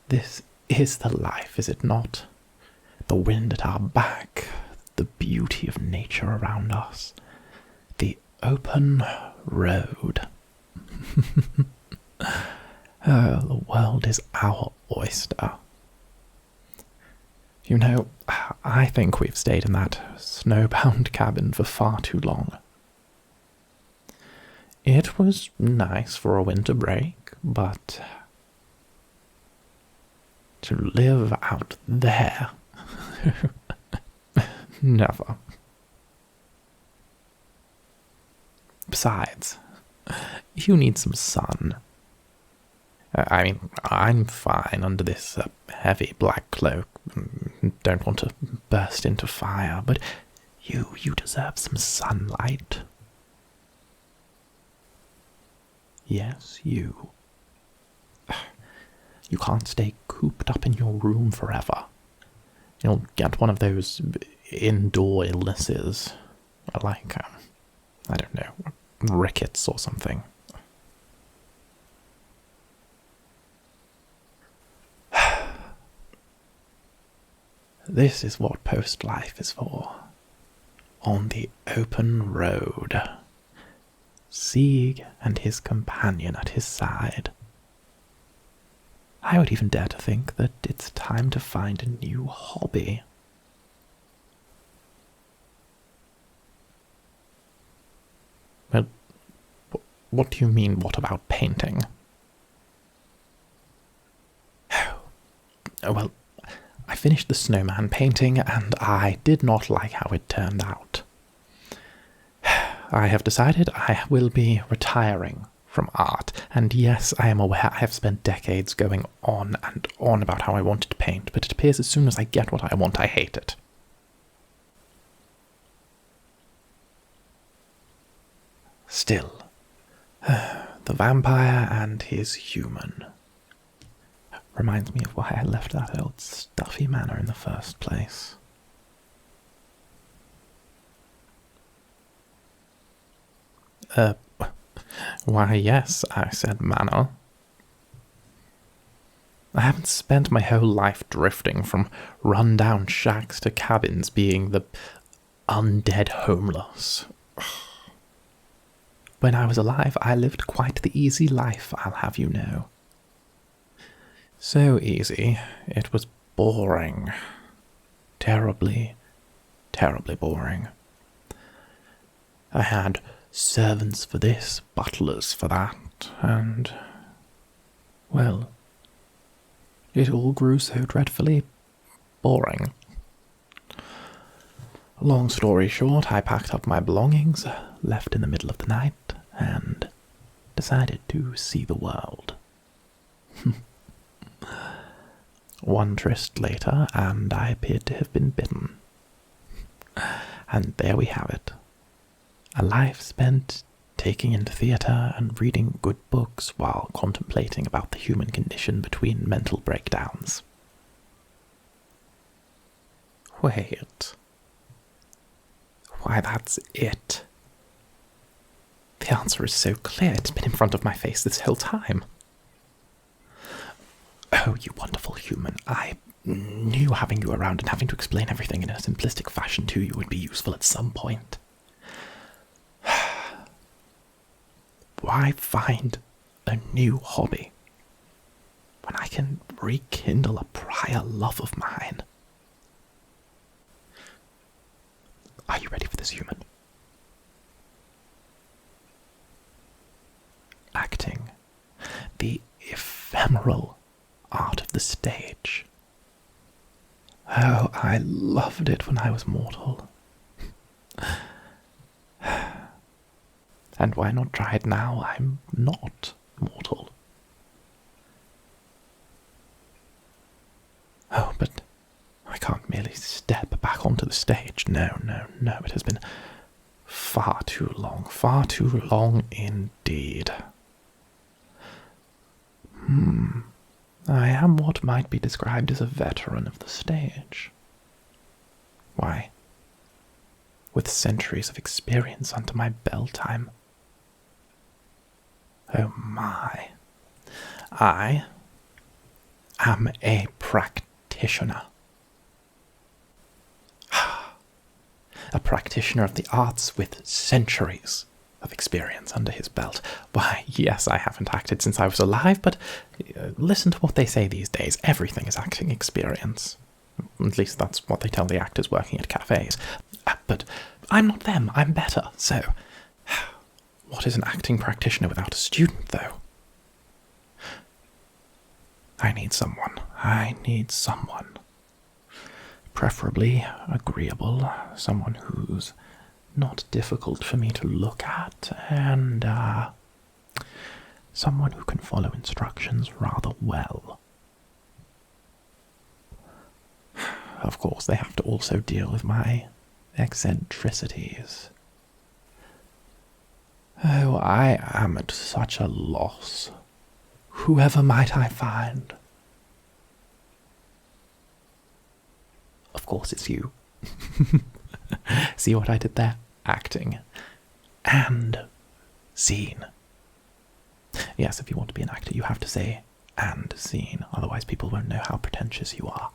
This is the life, is it not? The wind at our back, the beauty of nature around us, the open road. Oh, the world is our oyster. You know, I think we've stayed in that snowbound cabin for far too long. It was nice for a winter break, but to live out there, never. Besides, you need some sun. I mean, I'm fine under this heavy black cloak. Don't want to burst into fire, but you deserve some sunlight. Yes, you. You can't stay cooped up in your room forever. You'll get one of those indoor illnesses, like, I don't know, rickets or something. This is what post-life is for. On the open road. Sieg and his companion at his side. I would even dare to think that it's time to find a new hobby. Well, what do you mean, what about painting? Oh, well, I finished the snowman painting, and I did not like how it turned out. I have decided I will be retiring from art, and yes, I am aware I have spent decades going on and on about how I wanted to paint, but it appears as soon as I get what I want, I hate it. Still, the vampire and his human reminds me of why I left that old stuffy manor in the first place. Why, yes, I said manor. I haven't spent my whole life drifting from run-down shacks to cabins being the undead homeless. When I was alive, I lived quite the easy life, I'll have you know. So easy, it was boring. Terribly, terribly boring. I had servants for this, butlers for that, and, well, it all grew so dreadfully boring. Long story short, I packed up my belongings, left in the middle of the night, and decided to see the world. One tryst later, and I appeared to have been bitten. And there we have it. A life spent taking in theatre and reading good books while contemplating about the human condition between mental breakdowns. Wait. Why, that's it. The answer is so clear, it's been in front of my face this whole time. Oh, you wonderful human. I knew having you around and having to explain everything in a simplistic fashion to you would be useful at some point. Why find a new hobby when I can rekindle a prior love of mine? Are you ready for this, human? Acting. The ephemeral art of the stage. Oh, I loved it when I was mortal. And why not try it now I'm not mortal? Oh, but I can't merely step back onto the stage. No, it has been far too long indeed. I am what might be described as a veteran of the stage. Why, with centuries of experience under my belt, oh my. I am a practitioner. A practitioner of the arts with centuries of experience under his belt. Why, yes, I haven't acted since I was alive, but listen to what they say these days. Everything is acting experience. At least that's what they tell the actors working at cafes. But I'm not them, I'm better, so... What is an acting practitioner without a student, though? I need someone. Preferably agreeable, someone who's not difficult for me to look at, and someone who can follow instructions rather well. Of course, they have to also deal with my eccentricities. Oh, I am at such a loss. Whoever might I find? Of course it's you. See what I did there? Acting. And scene. Yes, if you want to be an actor, you have to say and scene, otherwise people won't know how pretentious you are.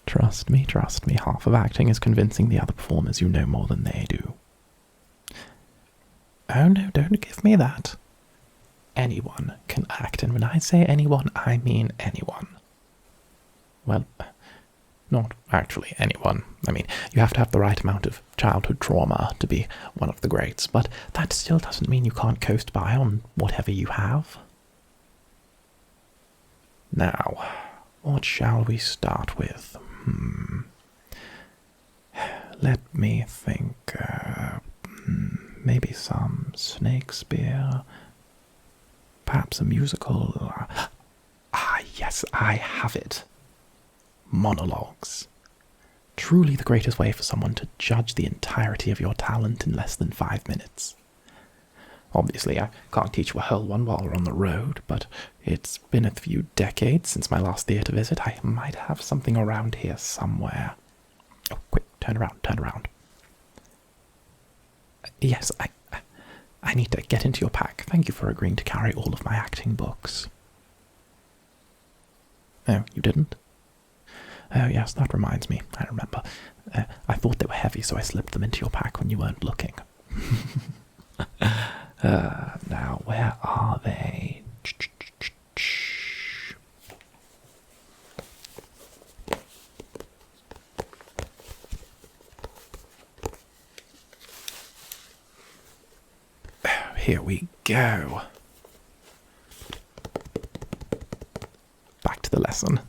Trust me, half of acting is convincing the other performers you know more than they do. Oh no, don't give me that. Anyone can act, and when I say anyone, I mean anyone. Well, not actually anyone. I mean, you have to have the right amount of childhood trauma to be one of the greats, but that still doesn't mean you can't coast by on whatever you have. Now, what shall we start with? Let me think. Maybe some Shakespeare. Perhaps a musical. Yes, I have it. Monologues. Truly the greatest way for someone to judge the entirety of your talent in less than 5 minutes. Obviously, I can't teach you a whole one while we're on the road, but it's been a few decades since my last theatre visit. I might have something around here somewhere. Oh, quick, turn around. Yes, I need to get into your pack. Thank you for agreeing to carry all of my acting books. Oh, you didn't? Oh, yes, that reminds me. I remember. I thought they were heavy, so I slipped them into your pack when you weren't looking. Now, where are they? Here we go. Back to the lesson.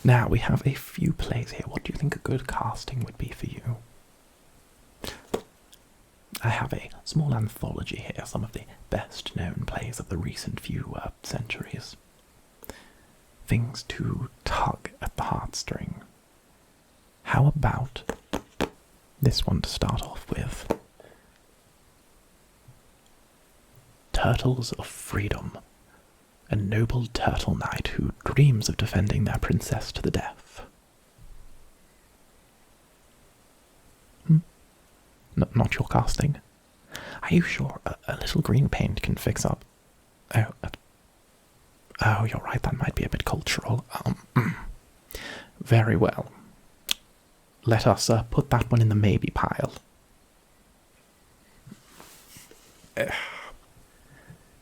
Now, we have a few plays here. What do you think a good casting would be for you? I have a small anthology here, some of the best-known plays of the recent few centuries. Things to tug at the heartstring. How about this one to start off with? Turtles of Freedom. A noble turtle knight who dreams of defending their princess to the death. Not your casting? Are you sure a little green paint can fix up? Oh, you're right, that might be a bit cultural. Very well. Let us put that one in the maybe pile.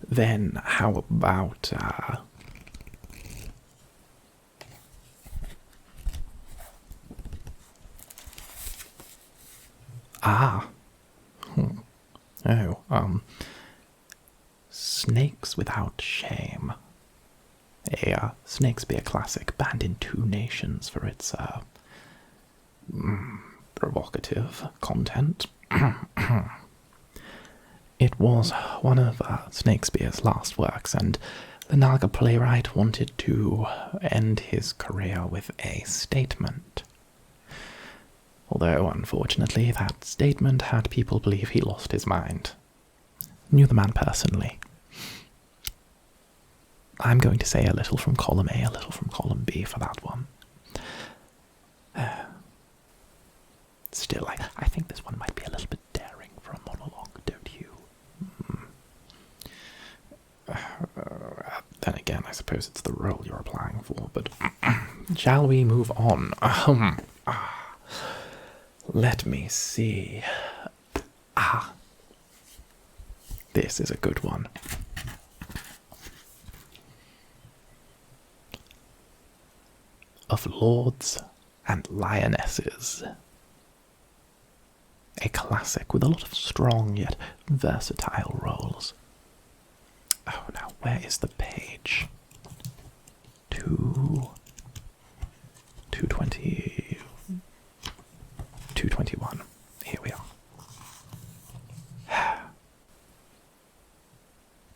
Then how about Snakes Without Shame. A Shakespeare classic banned in 2 nations for its provocative content. It was one of Shakespeare's last works, and the Naga playwright wanted to end his career with a statement. Although, unfortunately, that statement had people believe he lost his mind. Knew the man personally. I'm going to say a little from column A, a little from column B for that one. Still, I think this one might be a little bit daring for a monologue, don't you? Then again, I suppose it's the role you're applying for, but shall we move on? Let me see. This is a good one. Of Lords and Lionesses. A classic with a lot of strong yet versatile roles. Oh, now where is the page? 220... 221. Here we are.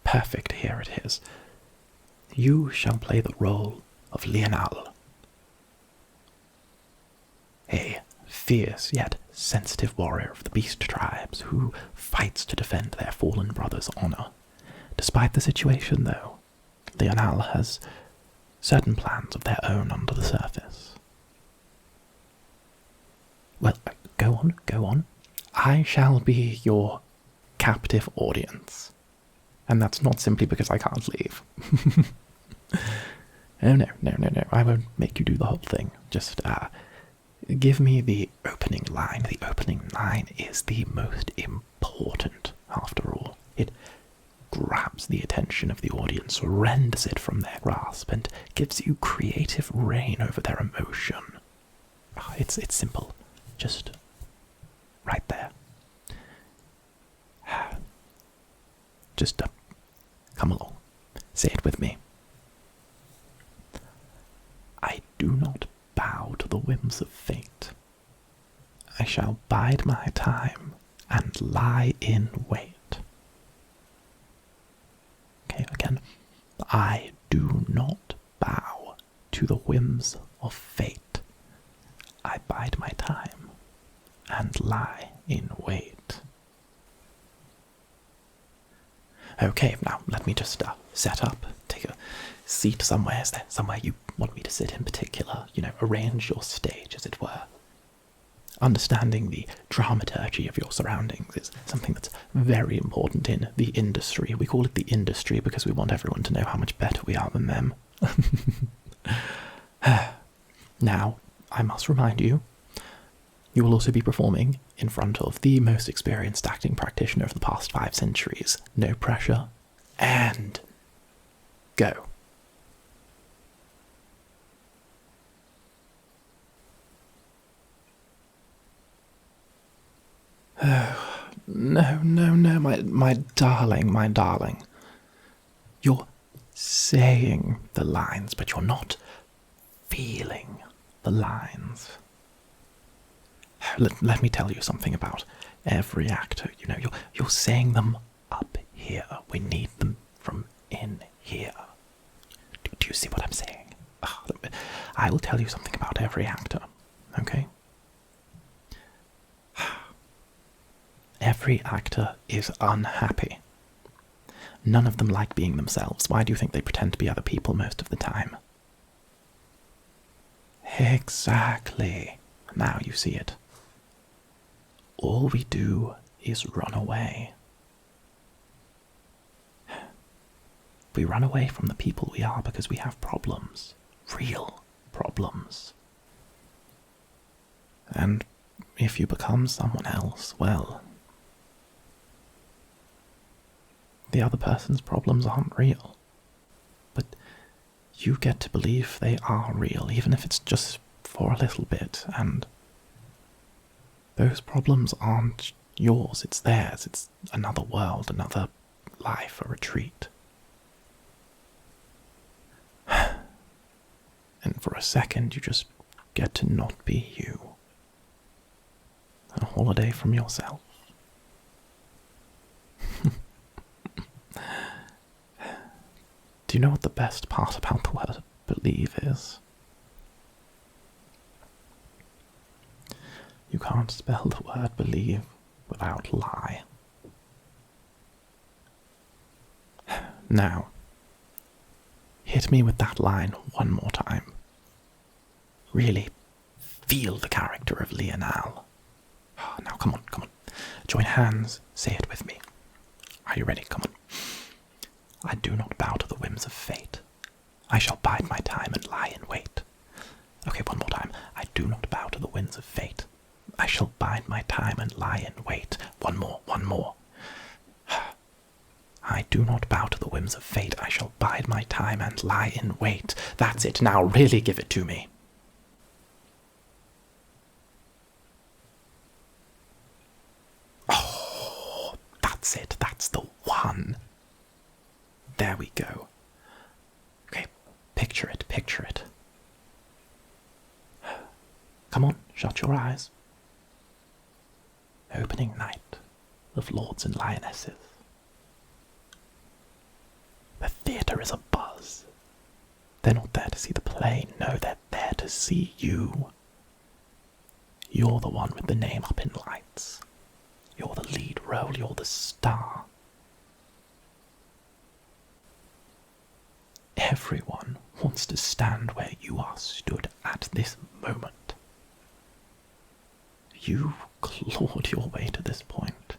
Perfect, here it is. You shall play the role of Lionel, a fierce yet sensitive warrior of the beast tribes who fights to defend their fallen brother's honor. Despite the situation, though, Lionel has certain plans of their own under the surface. Well, go on. I shall be your captive audience. And that's not simply because I can't leave. Oh, no. I won't make you do the whole thing. Just, give me the opening line. The opening line is the most important, after all. It grabs the attention of the audience, renders it from their grasp, and gives you creative reign over their emotion. Oh, it's simple. Just right there. Just come along. Say it with me. I do not bow to the whims of fate. I shall bide my time and lie in wait. Okay, again. I do not bow to the whims of fate. I bide my time and lie in wait. Okay, now let me just set up, take a seat somewhere. Is there somewhere you want me to sit in particular? Arrange your stage, as it were. Understanding the dramaturgy of your surroundings is something that's very important in the industry. We call it the industry because we want everyone to know how much better we are than them. Now, I must remind you, you will also be performing in front of the most experienced acting practitioner of the past 5 centuries. No pressure. And go. Oh, no, my darling. You're saying the lines, but you're not feeling the lines. Let me tell you something about every actor. You're saying them up here. We need them from in here. Do you see what I'm saying? I will tell you something about every actor, okay? Every actor is unhappy. None of them like being themselves. Why do you think they pretend to be other people most of the time? Exactly. Now you see it. All we do is run away. We run away from the people we are because we have problems. Real problems. And if you become someone else, well, the other person's problems aren't real. But you get to believe they are real, even if it's just for a little bit, and those problems aren't yours, it's theirs. It's another world, another life, a retreat. And for a second, you just get to not be you. A holiday from yourself. Do you know what the best part about the word believe is? You can't spell the word believe without lie. Now, hit me with that line one more time. Really feel the character of Lionel. Now, come on. Join hands, say it with me. Are you ready? Come on. I do not bow to the whims of fate. I shall bide my time and lie in wait. Okay, one more time. I do not bow to the winds of fate. I shall bide my time and lie in wait. One more, one more. I do not bow to the whims of fate. I shall bide my time and lie in wait. That's it. Now really give it to me. Oh, that's it. That's the one. There we go. Okay, picture it, picture it. Come on, shut your eyes. Opening night of Lords and Lionesses. The theatre is abuzz. They're not there to see the play, no, they're there to see you. You're the one with the name up in lights. You're the lead role, you're the star. Everyone wants to stand where you are stood at this moment. You clawed your way to this point,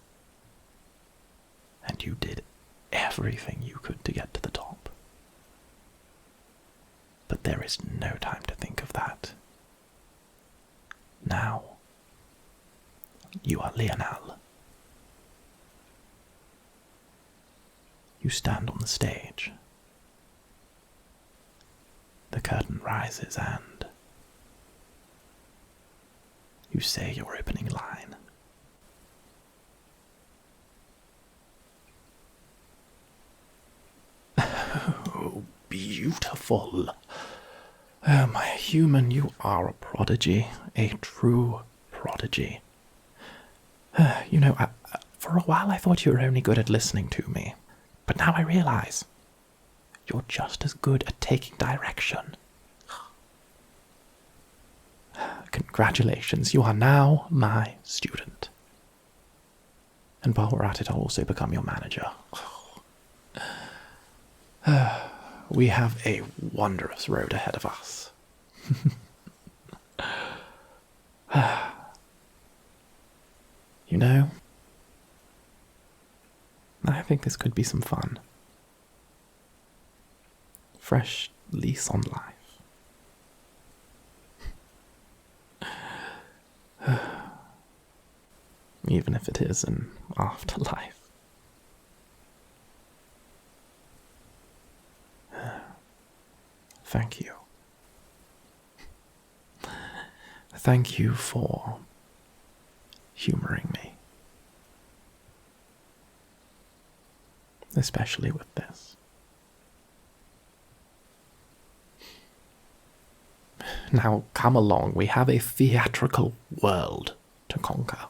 and you did everything you could to get to the top. But there is no time to think of that. Now, you are Lionel. You stand on the stage. The curtain rises and you say your opening line. Oh, beautiful. Oh, my human, you are a prodigy, a true prodigy. For a while I thought you were only good at listening to me, but now I realize you're just as good at taking direction. Congratulations, you are now my student. And while we're at it, I'll also become your manager. We have a wondrous road ahead of us. You know, I think this could be some fun. Fresh lease on life. Even if it is an afterlife. Thank you. Thank you for humoring me. Especially with this. Now come along, we have a theatrical world to conquer.